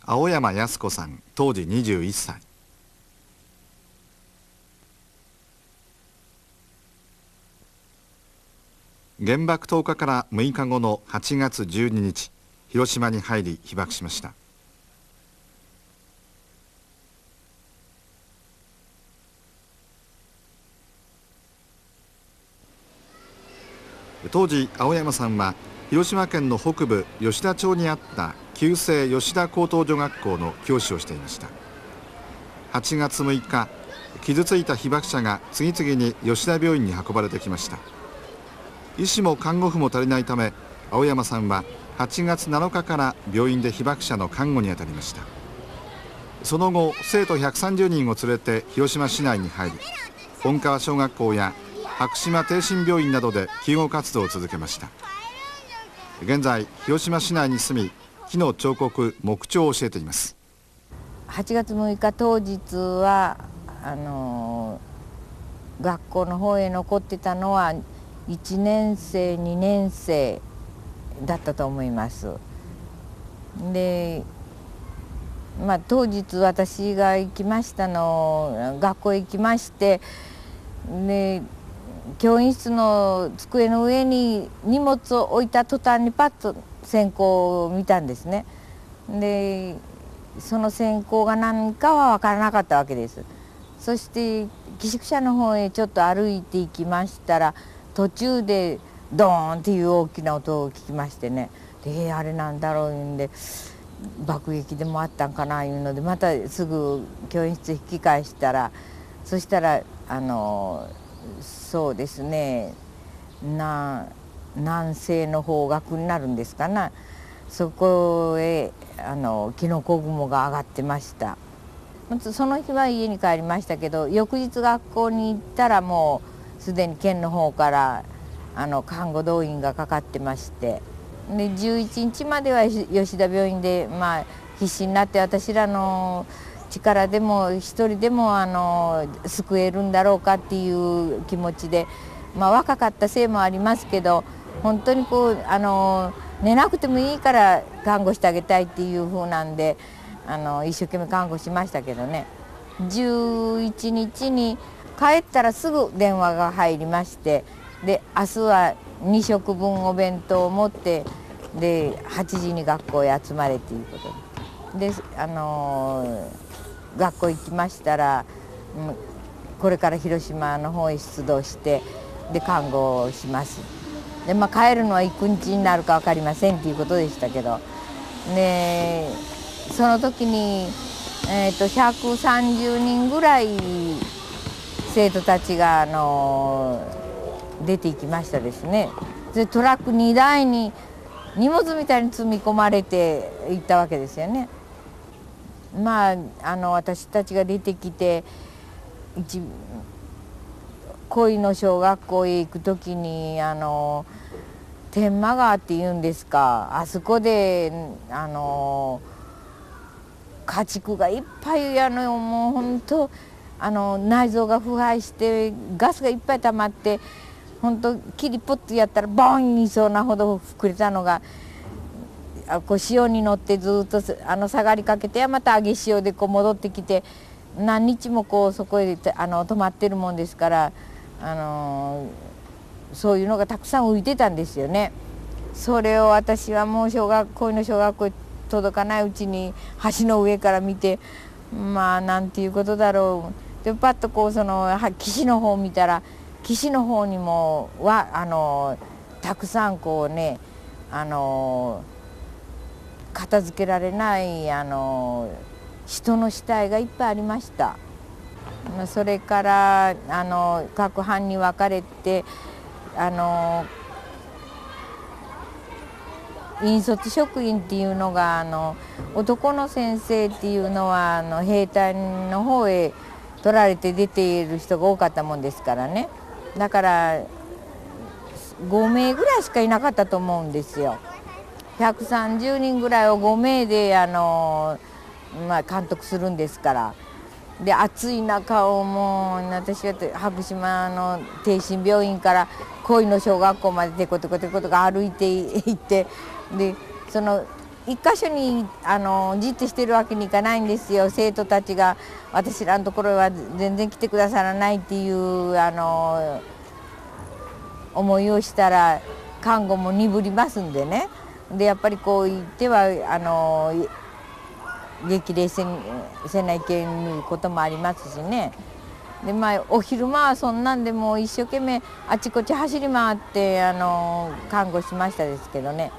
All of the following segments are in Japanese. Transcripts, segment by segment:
青山靖子さん、当時21歳。原爆投下から6日後の8月12日、広島に入り被爆しました。当時青山さんは広島県の北部吉田町にあった旧制吉田高等女学校の教師をしていました。8月6日、傷ついた被爆者が次々に吉田病院に運ばれてきました。医師も看護婦も足りないため、青山さんは8月7日から病院で被爆者の看護に当たりました。その後、生徒130人を連れて広島市内に入り、本川小学校や白島帝心病院などで救護活動を続けました。現在、広島市内に住み、木の彫刻、木彫を教えています。8月6日当日は学校の方へ残ってたのは1年生2年生だったと思います。で、当日私が行きましたの、学校へ行きまして、で教員室の机の上に荷物を置いた途端にパッと線香を見たんですね。でその線香が何かは分からなかったわけです。そして寄宿舎の方へちょっと歩いて行きましたら、途中でドーンっていう大きな音を聞きましてね、であれなんだろういうんで、爆撃でもあったんかないうので、またすぐ教員室引き返したら、そしたらそうですね、南西の方角になるんですかな、そこへキノコ雲が上がってました。その日は家に帰りましたけど、翌日学校に行ったらもうすでに県の方から看護動員がかかってまして、で11日までは吉田病院で、必死になって私らの力でも一人でも救えるんだろうかっていう気持ちで、若かったせいもありますけど、本当に寝なくてもいいから看護してあげたいっていう風なんで一生懸命看護しましたけどね、11日に帰ったらすぐ電話が入りまして、で明日は2食分お弁当を持ってで8時に学校へ集まれということで、学校行きましたら、これから広島の方へ出動してで看護をします。で、帰るのは幾日になるか分かりませんということでしたけど、でその時に、130人ぐらい生徒たちが出て行きましたですね。でトラック2台に荷物みたいに積み込まれていったわけですよね。私たちが出てきて恋の小学校へ行く時に天満川っていうんですか、あそこで家畜がいっぱいもう本当内臓が腐敗してガスがいっぱい溜まって、本当キリポッとやったらボーンいそうなほど膨れたのが潮に乗ってずっと下がりかけて、また上げ潮で戻ってきて、何日もそこへ止まってるもんですから、そういうのがたくさん浮いてたんですよね。それを私はもう恋の小学校へ届かないうちに橋の上から見て、なんていうことだろう。でパッと岸の方を見たら、岸の方にもたくさん片付けられない人の死体がいっぱいありました。それから各班に分かれて引率職員っていうのが男の先生っていうのは兵隊の方へ取られて出ている人が多かったもんですからね、だから5名ぐらいしかいなかったと思うんですよ。130人ぐらいを5名で監督するんですから。で暑い中をもう私は白島の帝心病院から恋の小学校までテコテコテコとか歩いて行って、で一箇所にじっとしてるわけにいかないんですよ。生徒たちが私らのところは全然来てくださらないっていう思いをしたら看護も鈍りますんでね。でやっぱりこう言っては激励せないけんいうこともありますしね。でお昼間はそんなんでもう一生懸命あちこち走り回って看護しましたですけどね。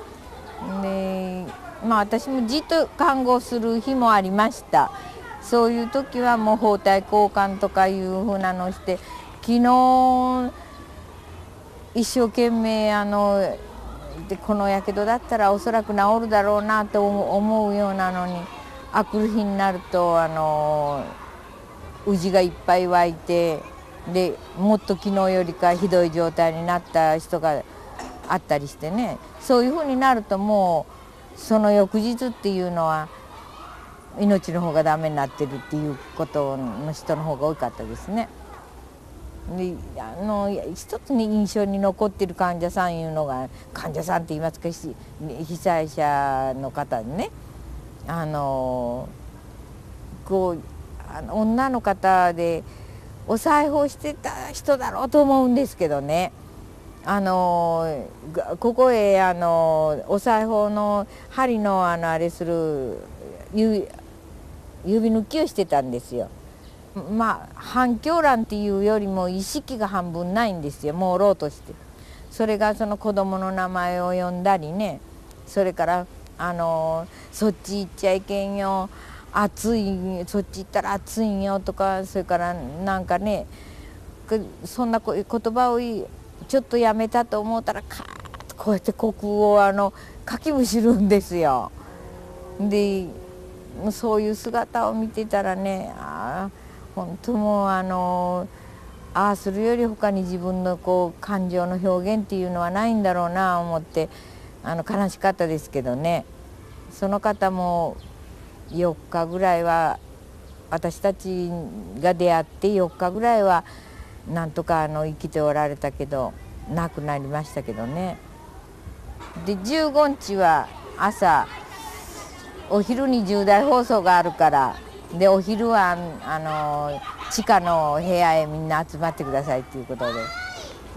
で私もじっと看護する日もありました。そういう時はもう包帯交換とかいうふうなのをして、昨日一生懸命でこのやけどだったらおそらく治るだろうなと思うようなのに、あくる日になるとうじがいっぱい湧いて、でもっと昨日よりかひどい状態になった人があったりしてね。そういうふうになるともうその翌日っていうのは命の方がダメになってるっていうことの人の方が多かったですね。で一つに印象に残ってる患者さんいうのが、患者さんって言いますか被災者の方にね、女の方でお裁縫してた人だろうと思うんですけどね。ここへお裁縫の針のあれする指抜きをしてたんですよ。反響欄っていうよりも意識が半分ないんですよ、朦朧として。それがその子供の名前を呼んだりね、それからそっち行っちゃいけんよ、暑い、そっち行ったら暑いんよとか、それからなんかね、そんな言葉をちょっとやめたと思ったらカーッとこうやって虚空をかきむしるんですよ。でそういう姿を見てたらね、本当もうああするより他に自分の感情の表現っていうのはないんだろうな思って悲しかったですけどね。その方も4日ぐらいは、私たちが出会って4日ぐらいはなんとか生きておられたけど亡くなりましたけどね。で15日は朝お昼に重大放送があるから、でお昼は地下の部屋へみんな集まってくださいっていうこと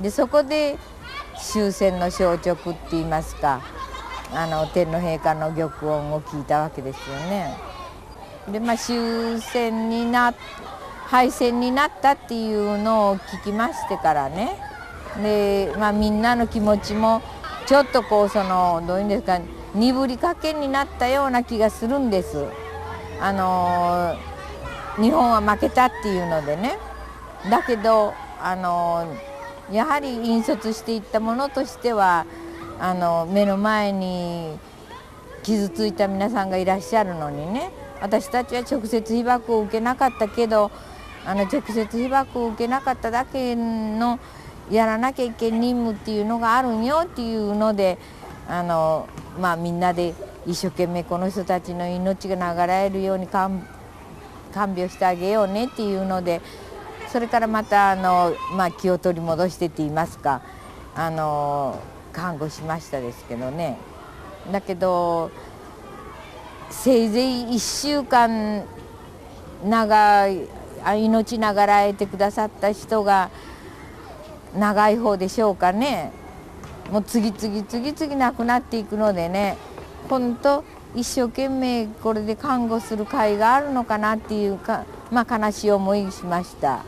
で、そこで終戦の消直って言いますか、天皇陛下の玉音を聞いたわけですよね。で終戦に敗戦になったっていうのを聞きましてからね、でみんなの気持ちもちょっとどういうんですか、鈍りかけになったような気がするんです。日本は負けたっていうのでね。だけどやはり引率していったものとしては目の前に傷ついた皆さんがいらっしゃるのにね、私たちは直接被爆を受けなかったけど直接被爆を受けなかっただけのやらなきゃいけん任務っていうのがあるんよっていうのでみんなで一生懸命この人たちの命が流れるように看病してあげようねっていうので、それからまた気を取り戻してって言いますか看護しましたですけどね。だけどせいぜい1週間命長らえてくださった人が長い方でしょうかね。もう次々亡くなっていくのでね、本当一生懸命これで看護する甲斐があるのかなっていうか悲しい思いしました。